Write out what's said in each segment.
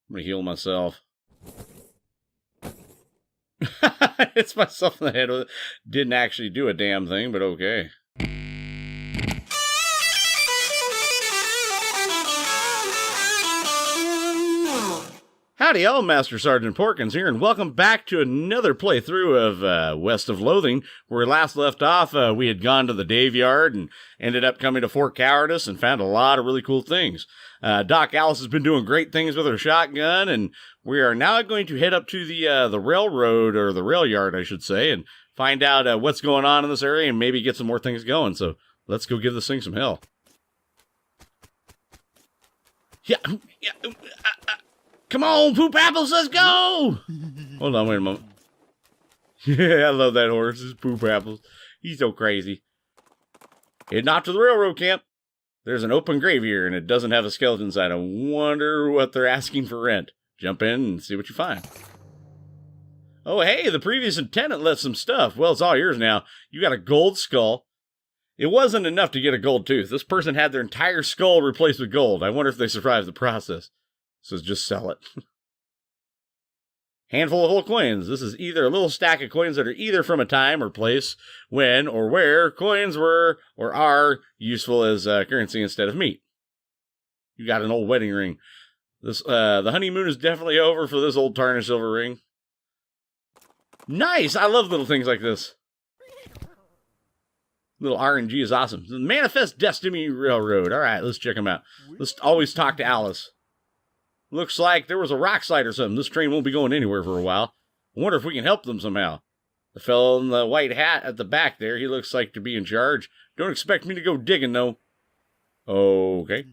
I'm gonna heal myself. It's myself in the head with it. Didn't actually do a damn thing, but okay. Howdy, y'all. Master Sergeant Porkins here, and welcome back to another playthrough of West of Loathing. Where we last left off, we had gone to the Dave Yard and ended up coming to Fort Cowardice and found a lot of really cool things. Doc Alice has been doing great things with her shotgun, and we are now going to head up to the railroad, or the rail yard, I should say, and find out what's going on in this area and maybe get some more things going. So let's go give this thing some hell. Yeah. Come on, Poop Apples, let's go! Hold on, wait a moment. Yeah, I love that horse. It's Poop Apples. He's so crazy. Heading off to the railroad camp. There's an open grave here, and it doesn't have a skeleton inside. I wonder what they're asking for rent. Jump in and see what you find. Oh, hey, the previous tenant left some stuff. Well, it's all yours now. You got a gold skull. It wasn't enough to get a gold tooth. This person had their entire skull replaced with gold. I wonder if they survived the process. So just sell it. Handful of whole coins. This is either a little stack of coins that are either from a time or place when or where coins were or are useful as currency instead of meat. You got an old wedding ring. This the honeymoon is definitely over for this old tarnished silver ring. Nice! I love little things like this. Little RNG is awesome. The Manifest Destiny Railroad. All right, let's check them out. Let's always talk to Alice. Looks like there was a rock slide or something. This train won't be going anywhere for a while. I wonder if we can help them somehow. The fellow in the white hat at the back there, he looks like to be in charge. Don't expect me to go digging, though. Okay.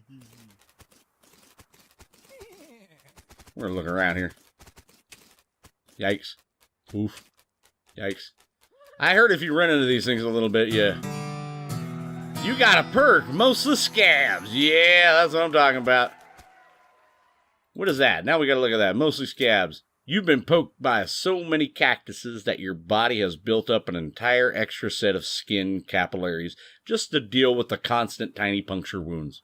We're looking around here. Yikes. Oof. Yikes. I heard if you run into these things a little bit, yeah. You got a perk. Mostly scabs. Yeah, that's what I'm talking about. What is that? Now we gotta look at that. Mostly scabs. You've been poked by so many cactuses that your body has built up an entire extra set of skin capillaries just to deal with the constant tiny puncture wounds.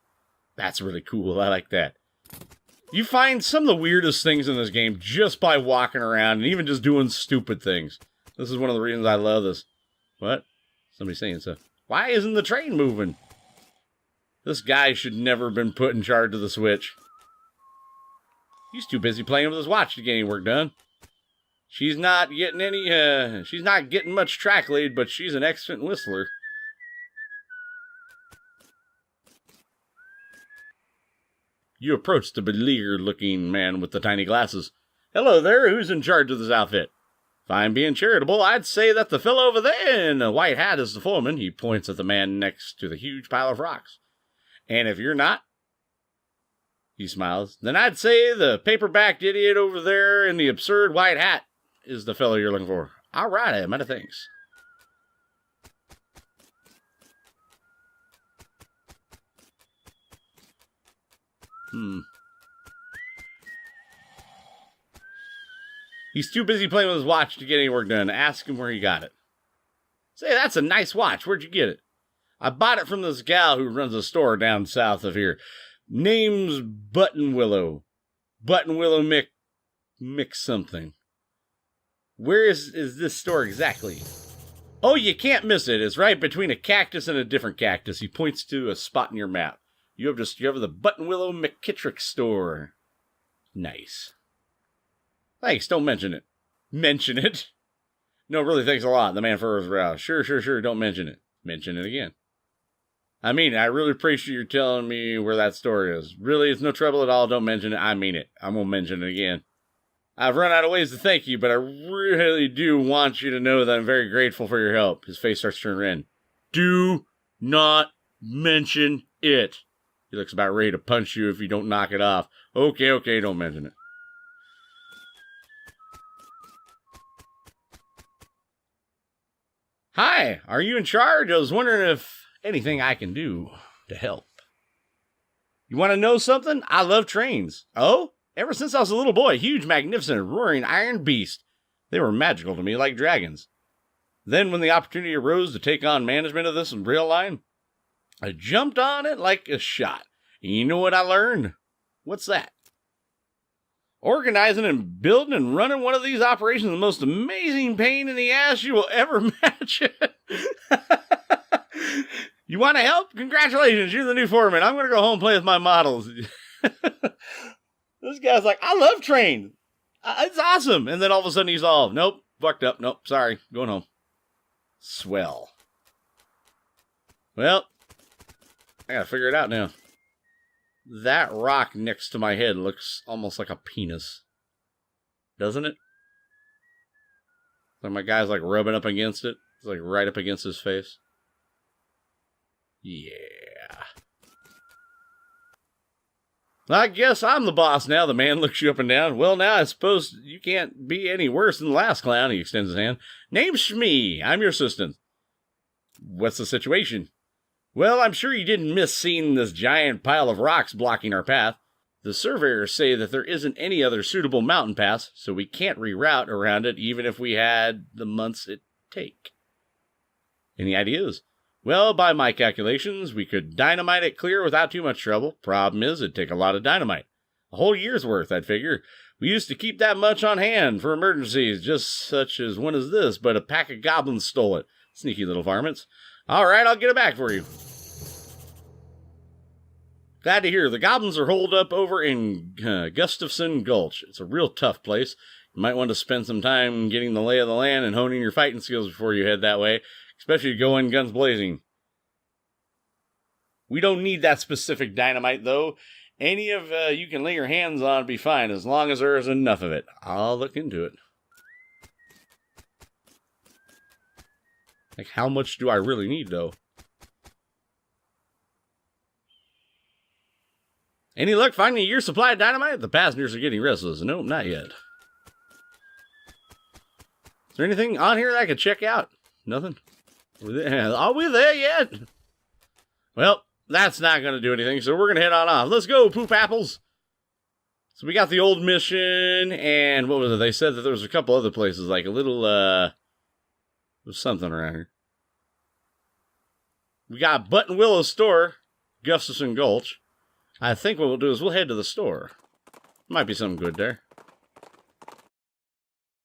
That's really cool. I like that. You find some of the weirdest things in this game just by walking around and even just doing stupid things. This is one of the reasons I love this. What? Somebody's saying so. Why isn't the train moving? This guy should never have been put in charge of the switch. He's too busy playing with his watch to get any work done. She's not getting much track lead, but she's an excellent whistler. You approach the beleaguered-looking man with the tiny glasses. Hello there, who's in charge of this outfit? If I'm being charitable, I'd say that the fellow over there in the white hat is the foreman. He points at the man next to the huge pile of rocks. And if you're not, he smiles, then I'd say the paper-backed idiot over there in the absurd white hat is the fellow you're looking for. All right, many thanks. He's too busy playing with his watch to get any work done. Ask him where he got it. Say, that's a nice watch. Where'd you get it? I bought it from this gal who runs a store down south of here. Name's Buttonwillow. Buttonwillow Mick something. Where is this store exactly? Oh, you can't miss it. It's right between a cactus and a different cactus. He points to a spot in your map. You have discovered the Buttonwillow McKittrick store. Nice. Thanks, don't mention it. Mention it? No, really, thanks a lot. The man furrows his brow. Sure, don't mention it. Mention it again. I mean it. I really appreciate you telling me where that store is. Really, it's no trouble at all. Don't mention it. I mean it. I'm going to mention it again. I've run out of ways to thank you, but I really do want you to know that I'm very grateful for your help. His face starts to turn red. Do not mention it. He looks about ready to punch you if you don't knock it off. Okay, don't mention it. Hi, are you in charge? I was wondering if anything I can do to help. You want to know something? I love trains. Oh? Ever since I was a little boy, huge, magnificent, roaring iron beast. They were magical to me, like dragons. Then when the opportunity arose to take on management of this rail line, I jumped on it like a shot. And you know what I learned? What's that? Organizing and building and running one of these operations is the most amazing pain in the ass you will ever imagine. You want to help? Congratulations, you're the new foreman. I'm going to go home and play with my models. This guy's like, I love train. It's awesome. And then all of a sudden he's all, nope, fucked up. Nope, sorry, going home. Swell. Well, I got to figure it out now. That rock next to my head looks almost like a penis. Doesn't it? Like my guy's like rubbing up against it. It's like right up against his face. Yeah. I guess I'm the boss now. The man looks you up and down. Well, now I suppose you can't be any worse than the last clown. He extends his hand. Name's Shmee. I'm your assistant. What's the situation? Well, I'm sure you didn't miss seeing this giant pile of rocks blocking our path. The surveyors say that there isn't any other suitable mountain pass, so we can't reroute around it even if we had the months it'd take. Any ideas? Well, by my calculations, we could dynamite it clear without too much trouble. Problem is, it'd take a lot of dynamite. A whole year's worth, I'd figure. We used to keep that much on hand for emergencies, just such as one as this, but a pack of goblins stole it. Sneaky little varmints. All right, I'll get it back for you. Glad to hear. The goblins are holed up over in Gustafson Gulch. It's a real tough place. You might want to spend some time getting the lay of the land and honing your fighting skills before you head that way, especially to go in guns blazing. We don't need that specific dynamite, though. Any of you can lay your hands on be fine, as long as there is enough of it. I'll look into it. Like, how much do I really need, though? Any luck finding a year's supply of dynamite? The passengers are getting restless. Nope, not yet. Is there anything on here that I could check out? Nothing? Are we there yet? Well, that's not going to do anything, so we're going to head on off. Let's go, poop apples. So we got the old mission, and what was it? They said that there was a couple other places, like a little, there's something around here. We got Button Willow's store, Gustafson Gulch. I think what we'll do is we'll head to the store. Might be something good there.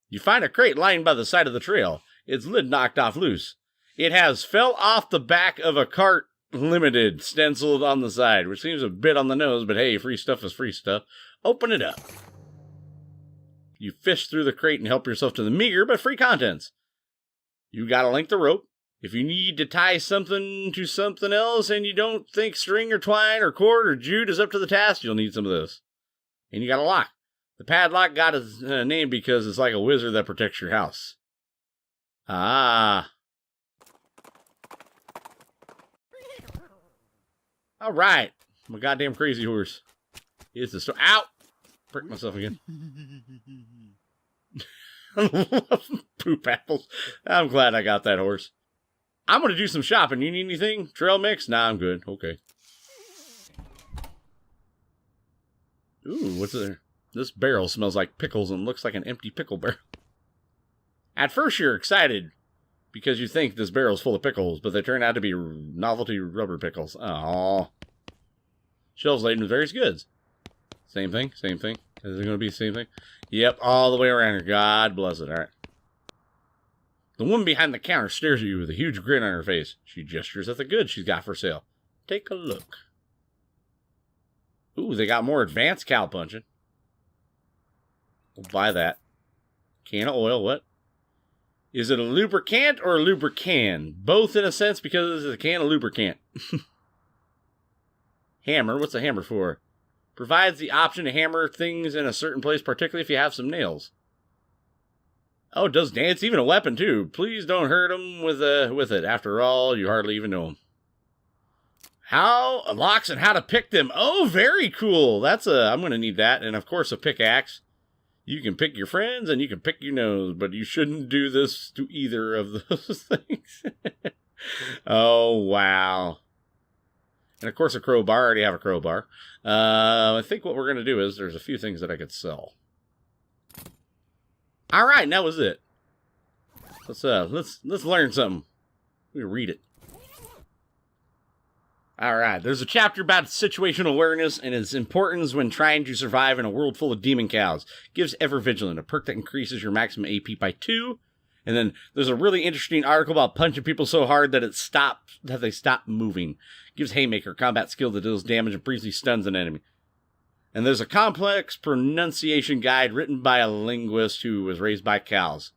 You find a crate lying by the side of the trail. Its lid knocked off loose. It has fell off the back of a cart limited stenciled on the side, which seems a bit on the nose, but hey, free stuff is free stuff. Open it up. You fish through the crate and help yourself to the meager but free contents. You got a length of rope. If you need to tie something to something else and you don't think string or twine or cord or jute is up to the task, you'll need some of this. And you got a lock. The padlock got its name because it's like a wizard that protects your house. Ah. All right. I'm a goddamn crazy horse. It's the store. Ow! Prick myself again. Poop apples. I'm glad I got that horse. I'm going to do some shopping. You need anything? Trail mix? Nah, I'm good. Okay. Ooh, what's there? This barrel smells like pickles and looks like an empty pickle barrel. At first you're excited because you think this barrel's full of pickles, but they turn out to be novelty rubber pickles. Aww. Shelves laden with various goods. Same thing, same thing. Is it going to be the same thing? Yep, all the way around here. God bless it. All right. The woman behind the counter stares at you with a huge grin on her face. She gestures at the goods she's got for sale. Take a look. Ooh, they got more advanced cow punching. We'll buy that. Can of oil, what? Is it a lubricant or a lubricant? Both in a sense because it's a can of lubricant. Hammer, what's a hammer for? Provides the option to hammer things in a certain place, particularly if you have some nails. Oh, it does dance, even a weapon too. Please don't hurt them with it. After all, you hardly even know them. How locks and how to pick them. Oh, very cool. That's I'm going to need that. And of course, a pickaxe. You can pick your friends and you can pick your nose, but you shouldn't do this to either of those things. Oh, wow. And of course, a crowbar. I already have a crowbar. I think what we're going to do is there's a few things that I could sell. All right, and that was it. Let's learn something. We read it. All right, there's a chapter about situational awareness and its importance when trying to survive in a world full of demon cows. Gives Ever Vigilant, a perk that increases your maximum AP by 2. And then there's a really interesting article about punching people so hard that they stop moving. Gives Haymaker, combat skill that deals damage and briefly stuns an enemy. And there's a complex pronunciation guide written by a linguist who was raised by cows.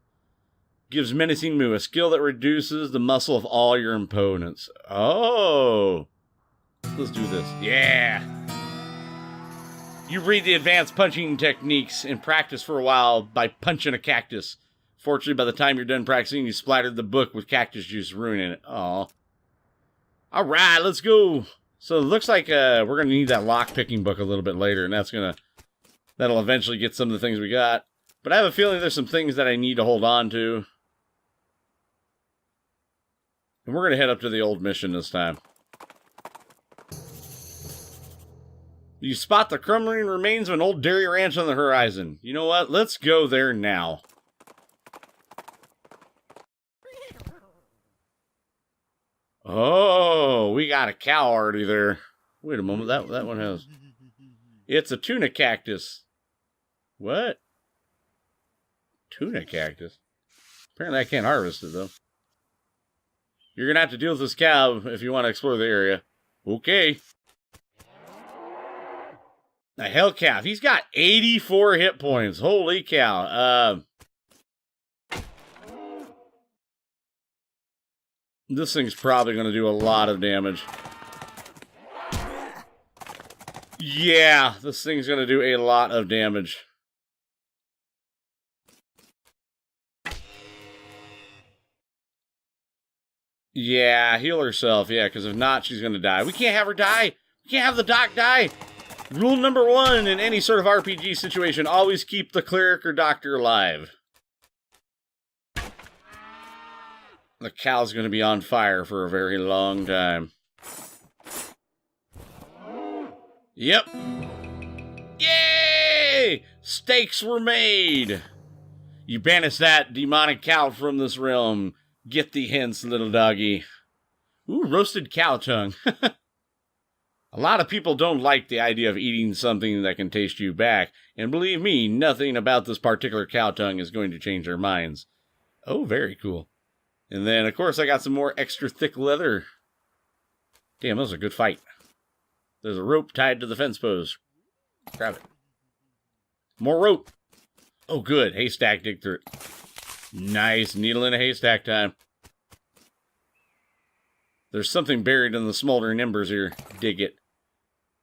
Gives Menacing Moo, a skill that reduces the muscle of all your opponents. Oh. Let's do this. Yeah. You read the advanced punching techniques and practice for a while by punching a cactus. Fortunately, by the time you're done practicing, you splattered the book with cactus juice, ruining it. Aw. All right, let's go. So it looks like we're going to need that lock-picking book a little bit later, and that'll eventually get some of the things we got. But I have a feeling there's some things that I need to hold on to. And we're going to head up to the old mission this time. You spot the crumbling remains of an old dairy ranch on the horizon. You know what? Let's go there now. Oh, we got a cow already there. Wait a moment, that one has... It's a tuna cactus. What? Tuna cactus? Apparently I can't harvest it, though. You're gonna have to deal with this cow if you want to explore the area. Okay. A hell calf. He's got 84 hit points. Holy cow. This thing's probably going to do a lot of damage. Yeah, this thing's going to do a lot of damage. Yeah, heal herself. Yeah, because if not, she's going to die. We can't have her die. We can't have the doc die. Rule number 1 in any sort of RPG situation, always keep the cleric or doctor alive. The cow's going to be on fire for a very long time. Yep. Yay! Steaks were made! You banish that demonic cow from this realm. Get the hints, little doggy. Ooh, roasted cow tongue. A lot of people don't like the idea of eating something that can taste you back, and believe me, nothing about this particular cow tongue is going to change their minds. Oh, very cool. And then, of course, I got some more extra thick leather. Damn, that was a good fight. There's a rope tied to the fence post. Grab it. More rope. Oh, good. Haystack, dig through it. Nice. Needle in a haystack time. There's something buried in the smoldering embers here. Dig it.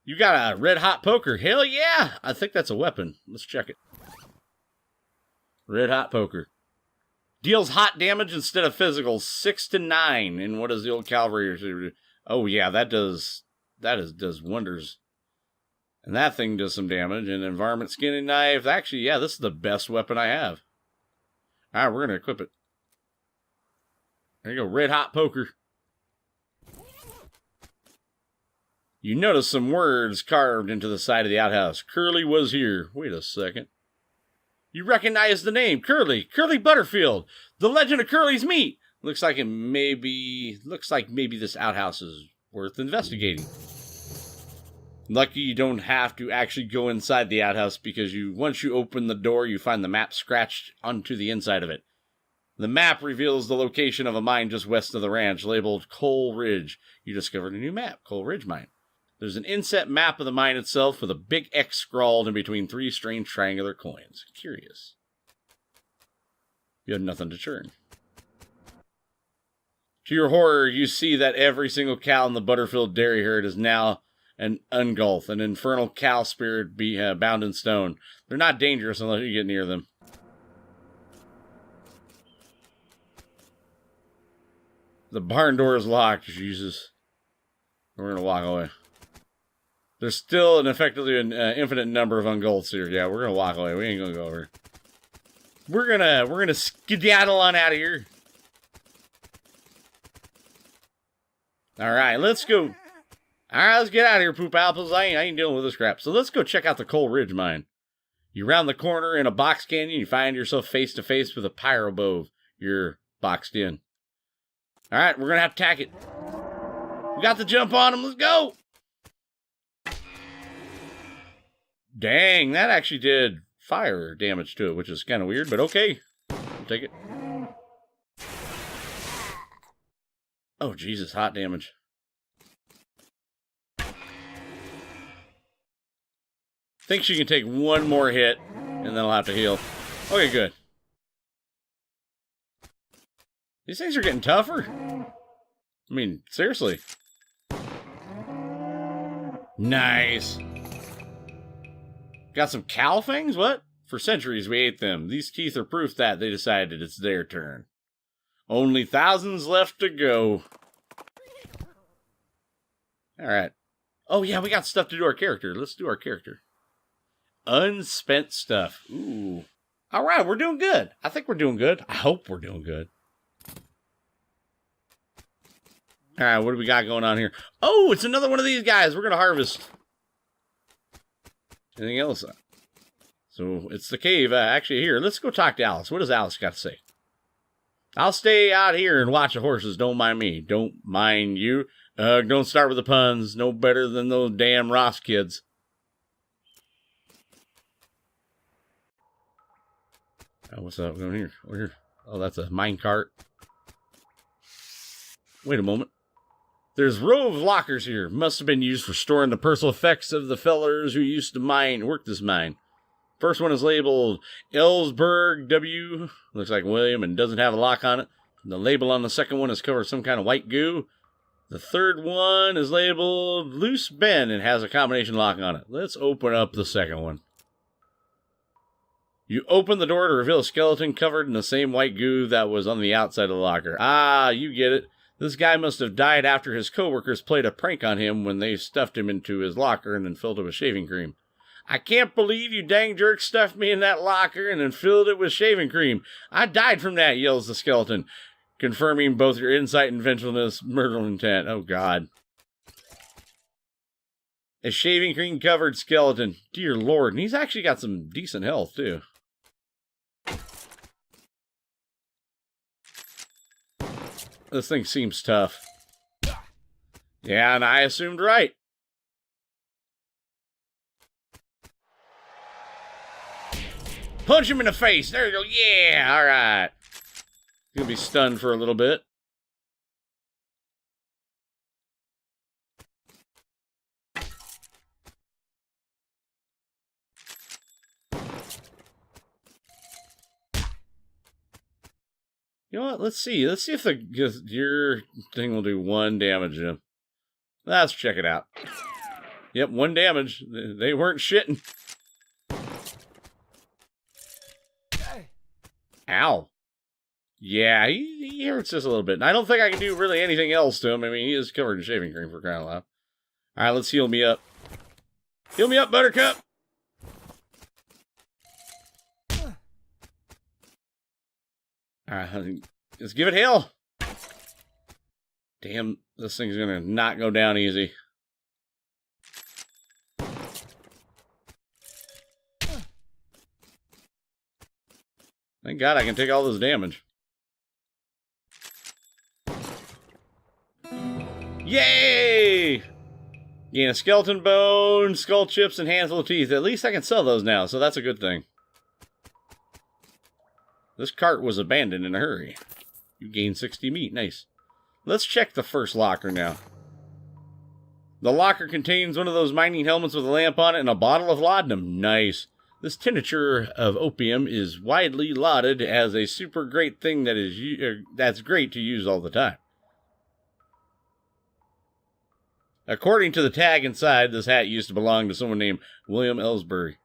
You got a red hot poker. Hell yeah! I think that's a weapon. Let's check it. Red hot poker. Deals hot damage instead of physical. 6 to 9. And what does the old cavalry do? Oh yeah, that does wonders. And that thing does some damage. And environment skinning knife. Actually, yeah, this is the best weapon I have. Alright, we're gonna equip it. There you go, red hot poker. You notice some words carved into the side of the outhouse. Curly was here. Wait a second. You recognize the name, Curly. Curly Butterfield. The legend of Curly's meat. Looks like maybe this outhouse is worth investigating. Lucky you don't have to actually go inside the outhouse because once you open the door, you find the map scratched onto the inside of it. The map reveals the location of a mine just west of the ranch, labeled Coal Ridge. You discovered a new map, Coal Ridge Mine. There's an inset map of the mine itself with a big X scrawled in between 3 strange triangular coins. Curious. You have nothing to turn. To your horror, you see that every single cow in the Butterfield dairy herd is now an Ungulf, an infernal cow spirit bound in stone. They're not dangerous unless you get near them. The barn door is locked, Jesus. We're going to walk away. There's still an infinite number of Ungulfs here. Yeah, we're going to walk away. We ain't going to go over. We're going to skedaddle on out of here. All right, let's go. All right, let's get out of here, poop apples. I ain't dealing with this crap. So let's go check out the Coal Ridge Mine. You round the corner in a box canyon, you find yourself face to face with a pyrobove. You're boxed in. All right, we're going to have to tack it. We got the jump on him. Let's go. Dang, that actually did fire damage to it, which is kind of weird, but okay. I'll take it. Oh, Jesus, hot damage. Think she can take one more hit, and then I'll have to heal. Okay, good. These things are getting tougher. I mean, seriously. Nice. Got some cow fangs? What? For centuries we ate them. These teeth are proof that they decided it's their turn. Only thousands left to go. Alright. Oh yeah, we got stuff to do our character. Let's do our character. Unspent stuff. Ooh. Alright, we're doing good. I think we're doing good. I hope we're doing good. Alright, what do we got going on here? Oh, it's another one of these guys. We're going to harvest. Anything else? So, it's the cave. Actually, here, let's go talk to Alice. What does Alice got to say? I'll stay out here and watch the horses. Don't mind me. Don't mind you. Don't start with the puns. No better than those damn Ross kids. Oh, what's up going here? Over here? Oh, that's a mine cart. Wait a moment. There's a row of lockers here. Must have been used for storing the personal effects of the fellers who used to work this mine. First one is labeled Ellsberg W. Looks like William and doesn't have a lock on it. The label on the second one is covered with some kind of white goo. The third one is labeled Loose Ben and has a combination lock on it. Let's open up the second one. You open the door to reveal a skeleton covered in the same white goo that was on the outside of the locker. Ah, you get it. This guy must have died after his coworkers played a prank on him when they stuffed him into his locker and then filled it with shaving cream. I can't believe you dang jerk stuffed me in that locker and then filled it with shaving cream. I died from that, yells the skeleton, confirming both your insight and vengefulness, murder intent. Oh, God. A shaving cream covered skeleton. Dear Lord. And he's actually got some decent health, too. This thing seems tough. Yeah, and I assumed right. Punch him in the face. There you go. Yeah, all right. He's going to be stunned for a little bit. You know what? Let's see. Let's see if your thing will do 1 damage to him. Let's check it out. Yep, 1 damage. They weren't shitting. Ow. Yeah, he hurts us a little bit. And I don't think I can do really anything else to him. I mean, he is covered in shaving cream for crying out loud. All right, let's heal me up. Heal me up, Buttercup. All right, let's give it hell. Damn, this thing's gonna not go down easy. Thank God I can take all this damage. Yay! Gain a skeleton bone, skull chips, and handful of teeth. At least I can sell those now, so that's a good thing. This cart was abandoned in a hurry. You gained 60 meat. Nice. Let's check the first locker now. The locker contains one of those mining helmets with a lamp on it and a bottle of laudanum. Nice. This tincture of opium is widely lauded as a super great thing that's great to use all the time. According to the tag inside, this hat used to belong to someone named William Ellsbury.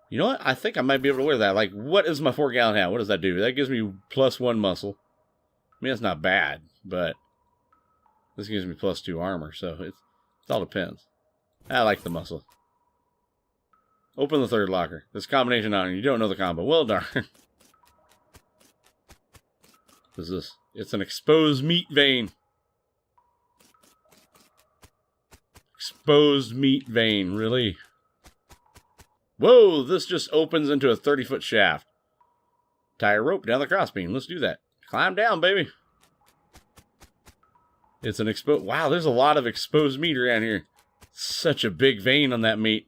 You know what? I think I might be able to wear that. Like, what is my 4-gallon hat? What does that do? That gives me +1 muscle. I mean, that's not bad, but this gives me +2 armor, so it all depends. I like the muscle. Open the third locker. This combination on it. You don't know the combo. Well, darn. What is this? It's an exposed meat vein. Exposed meat vein, really? Whoa, this just opens into a 30-foot shaft. Tie a rope down the crossbeam. Let's do that. Climb down, baby. It's an exposed... Wow, there's a lot of exposed meat around here. Such a big vein on that meat.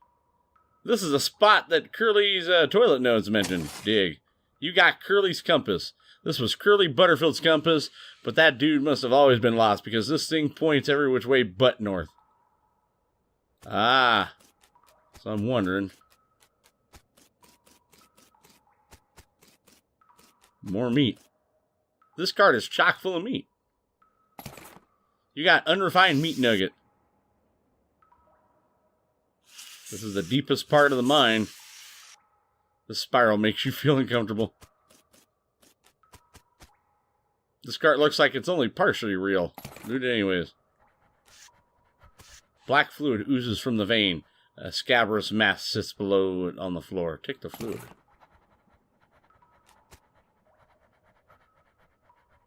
This is a spot that Curly's toilet notes mentioned. Dig. You got Curly's compass. This was Curly Butterfield's compass, but that dude must have always been lost because this thing points every which way but north. Ah. So I'm wondering. More meat. This cart is chock full of meat. You got unrefined meat nugget. This is the deepest part of the mine. This spiral makes you feel uncomfortable. This cart looks like it's only partially real. Do it anyways. Black fluid oozes from the vein. A scabrous mass sits below it on the floor. Take the fluid.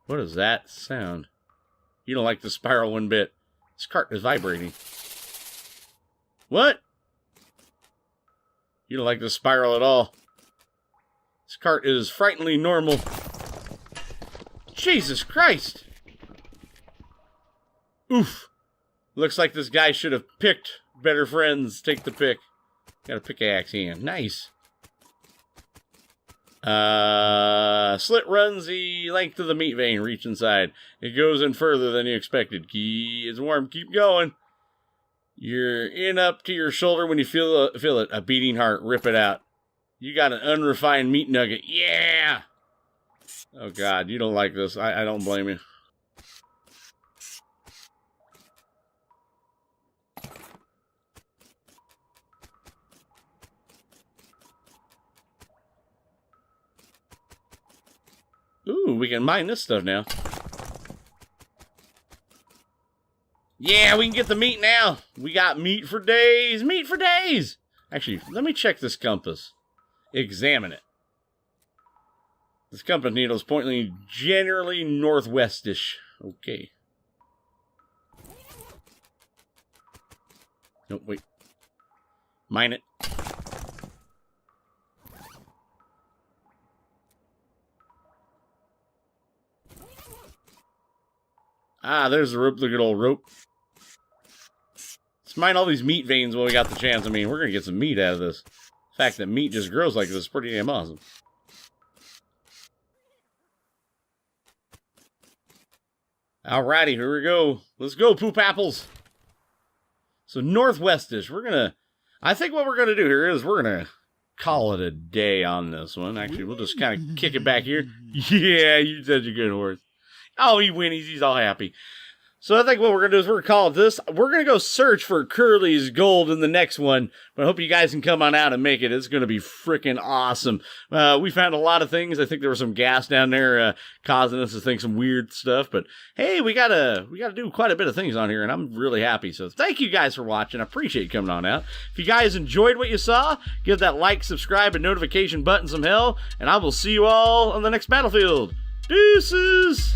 What is that sound? You don't like the spiral one bit. This cart is vibrating. What? You don't like the spiral at all. This cart is frighteningly normal. Jesus Christ! Oof. Looks like this guy should have picked better friends. Take the pick. Got a pickaxe hand. Nice. Slit runs the length of the meat vein. Reach inside. It goes in further than you expected. It's warm. Keep going. You're in up to your shoulder when you feel it. A beating heart. Rip it out. You got an unrefined meat nugget. Yeah! Oh, God. You don't like this. I don't blame you. Ooh, we can mine this stuff now. Yeah, we can get the meat now. We got meat for days. Meat for days. Actually, let me check this compass. Examine it. This compass needle is pointing generally northwestish. Okay. Nope, wait. Mine it. Ah, there's the rope, the good old rope. Let's mine all these meat veins while we got the chance. I mean, we're going to get some meat out of this. The fact that meat just grows like this is pretty damn awesome. Alrighty, here we go. Let's go, poop apples. So northwestish, we're going to... I think what we're going to do here is we're going to call it a day on this one. Actually, we'll just kind of kick it back here. Yeah, you're such a good horse. Oh, he whinnies. He's all happy. So I think what we're going to do is we're going to call it this. We're going to go search for Curly's gold in the next one. But I hope you guys can come on out and make it. It's going to be freaking awesome. We found a lot of things. I think there was some gas down there causing us to think some weird stuff. But hey, we got to do quite a bit of things on here. And I'm really happy. So thank you guys for watching. I appreciate you coming on out. If you guys enjoyed what you saw, give that like, subscribe, and notification button some hell. And I will see you all on the next battlefield. Deuces!